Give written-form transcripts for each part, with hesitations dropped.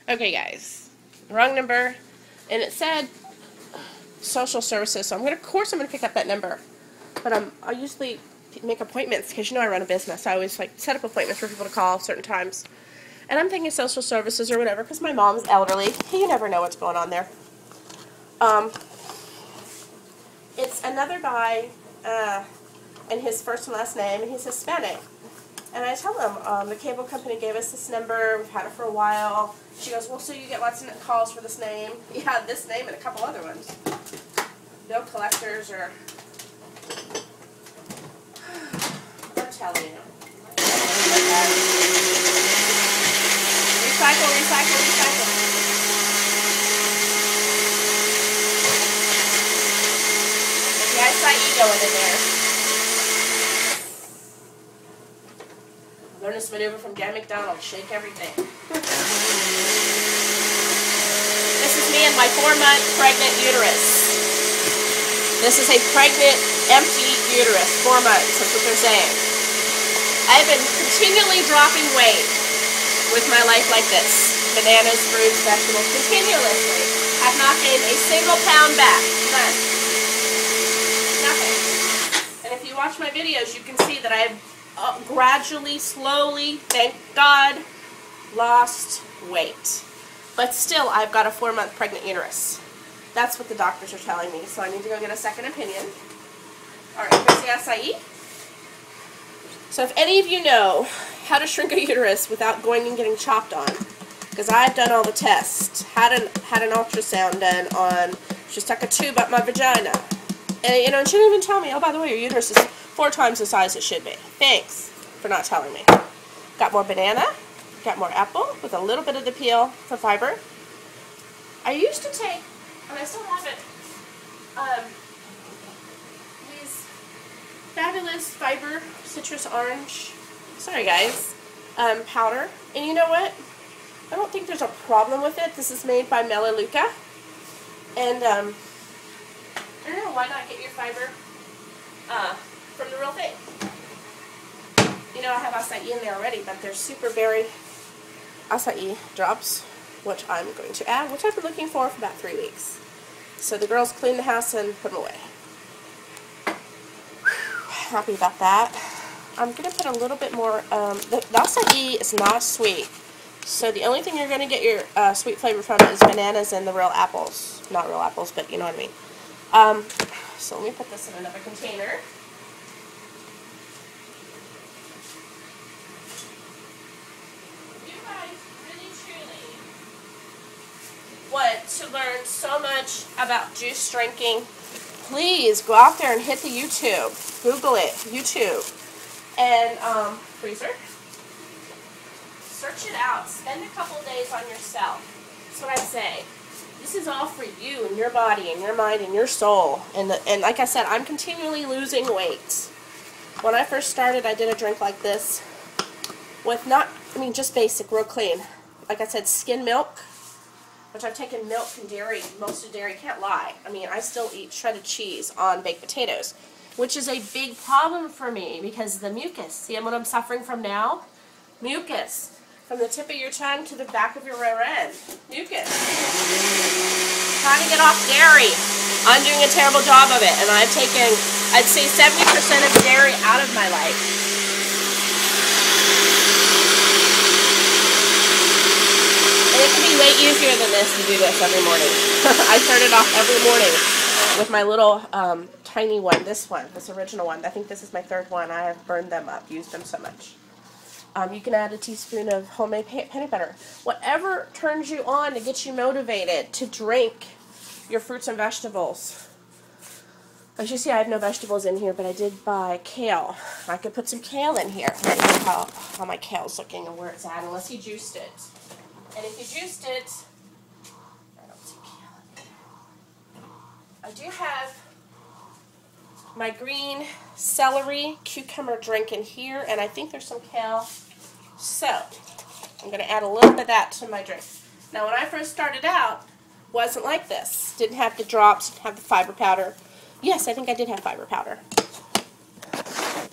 Okay, guys, wrong number, and it said social services, so of course I'm gonna pick up that number. But I usually make appointments because I run a business. I always like set up appointments for people to call certain times, and I'm thinking social services or whatever because my mom's elderly. You never know what's going on there. It's another guy, and his first and last name, and he's Hispanic. And I tell him, the cable company gave us this number, we've had it for a while. She goes, well, so you get lots of calls for this name? Yeah, this name and a couple other ones. Bill collectors or... I'm telling you. Recycle, recycle, recycle. Yeah, I saw you going in there. Learn this maneuver from Dan McDonald. Shake everything. This is me and my 4-month pregnant uterus. This is a pregnant, empty uterus. 4 months. That's what they're saying. I've been continually dropping weight with my life like this. Bananas, fruits, vegetables. Continuously. I've not gained a single pound back. None. Nothing. And if you watch my videos, you can see that I've gradually, slowly, thank God, lost weight. But still, I've got a 4-month pregnant uterus. That's what the doctors are telling me, so I need to go get a second opinion. Alright, here's the acai. So if any of you know how to shrink a uterus without going and getting chopped on, because I've done all the tests, had an ultrasound done on, she stuck a tube up my vagina. And, and she didn't even tell me, oh, by the way, your uterus is 4 times the size it should be. Thanks for not telling me. Got more banana, got more apple with a little bit of the peel for fiber. I used to take, and I still have it, these fabulous fiber citrus orange, sorry guys, powder. And you know what? I don't think there's a problem with it. This is made by Melaleuca. And I don't know, why not get your fiber from the real thing? I have acai in there already, but there's super berry acai drops, which I'm going to add, which I've been looking for about 3 weeks. So the girls clean the house and put them away. Happy about that. I'm going to put a little bit more, the acai is not sweet. So the only thing you're going to get your sweet flavor from is bananas and the real apples. Not real apples, but you know what I mean. So let me put this in another container. You guys really, truly want to learn so much about juice drinking, please go out there and hit the YouTube. Google it, YouTube. And freezer. Search it out. Spend a couple days on yourself. That's what I say. This is all for you and your body and your mind and your soul. And like I said, I'm continually losing weight. When I first started, I did a drink like this with just basic, real clean. Like I said, skim milk, which I've taken milk and dairy, most of dairy, can't lie. I still eat shredded cheese on baked potatoes, which is a big problem for me because of the mucus. See what I'm suffering from now? Mucus. From the tip of your tongue to the back of your rear end. Mucus. Trying to get off dairy. I'm doing a terrible job of it, and I've taken, I'd say 70% of dairy out of my life. And it can be way easier than this to do this every morning. I started off every morning with my little tiny one, this original one. I think this is my 3rd one. I have burned them up, used them so much. You can add a teaspoon of homemade peanut butter. Whatever turns you on to get you motivated to drink your fruits and vegetables. As you see, I have no vegetables in here, but I did buy kale. I could put some kale in here. I don't know how my kale's looking and where it's at, unless you juiced it. And if you juiced it, I don't see kale in there. I do have my green celery cucumber drink in here, and I think there's some kale. So, I'm going to add a little bit of that to my drink. Now, when I first started out, wasn't like this. Didn't have the drops, didn't have the fiber powder. Yes, I think I did have fiber powder.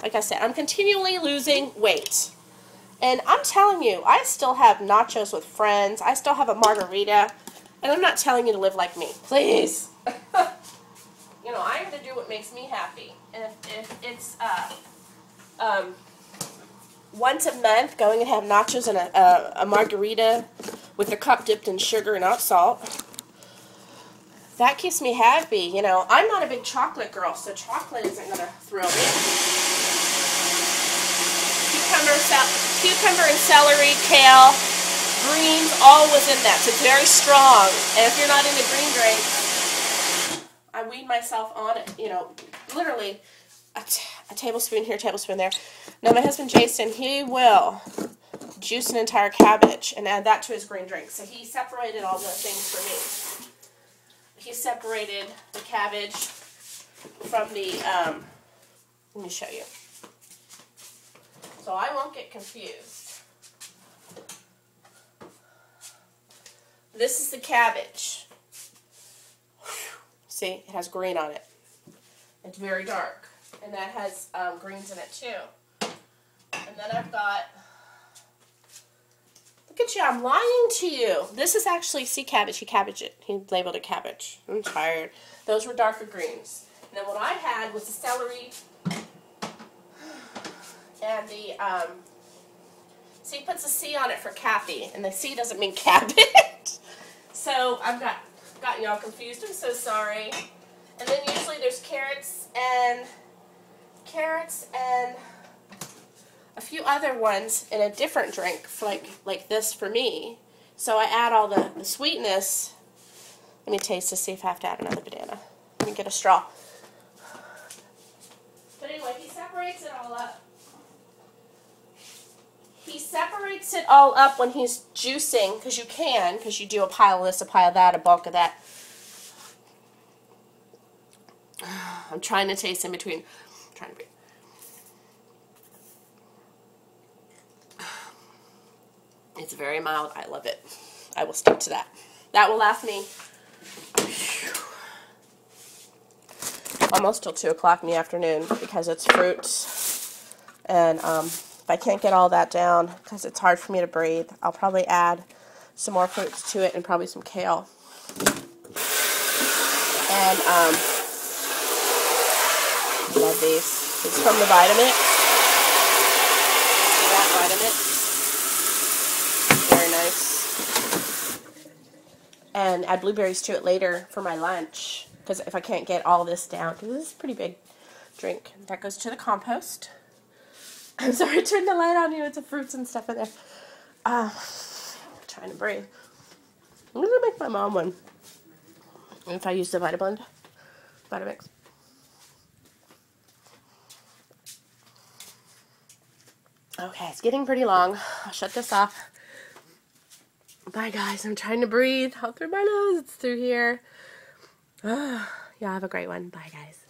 Like I said, I'm continually losing weight. And I'm telling you, I still have nachos with friends. I still have a margarita. And I'm not telling you to live like me. Please. You know, I'm going to do what makes me happy. And if it's once a month, going and have nachos and a margarita with a cup dipped in sugar and not salt, that keeps me happy. You know, I'm not a big chocolate girl, so chocolate isn't going to thrill me. Cucumber and celery, kale, greens, all within that. So it's very strong. And if you're not into green drinks, I weed myself on it. You know, literally a tablespoon here, tablespoon there. Now my husband Jason, he will juice an entire cabbage and add that to his green drink. So he separated all the things for me. He separated the cabbage from the, let me show you. So I won't get confused. This is the cabbage. See, it has green on it. It's very dark. And that has greens in it too. And then I've got, look at you, I'm lying to you. This is actually, see, cabbage. He cabbaged it. He labeled it cabbage. I'm tired. Those were darker greens. And then what I had was the celery and the, see, he puts a C on it for Kathy, and the C doesn't mean cabbage. So I've gotten y'all confused. I'm so sorry. And then usually there's carrots and a few other ones in a different drink, like this for me. So I add all the sweetness. Let me taste to see if I have to add another banana. Let me get a straw. But anyway, he separates it all up. He separates it all up when he's juicing, because you do a pile of this, a pile of that, a bulk of that. I'm trying to taste in between. I'm trying to breathe. It's very mild. I love it. I will stick to that. That will last me almost till 2 o'clock in the afternoon because it's fruits. And if I can't get all that down because it's hard for me to breathe, I'll probably add some more fruits to it and probably some kale. And love these. It's from the Vitamix. See that Vitamix? Very nice. And add blueberries to it later for my lunch. Because if I can't get all this down, because this is a pretty big drink. That goes to the compost. I'm sorry, I turned the light on you. It's the fruits and stuff in there. Trying to breathe. I'm going to make my mom one. If I use the Vitamix. Okay, it's getting pretty long. I'll shut this off. Bye, guys. I'm trying to breathe. Out through my nose. It's through here. Yeah, have a great one. Bye, guys.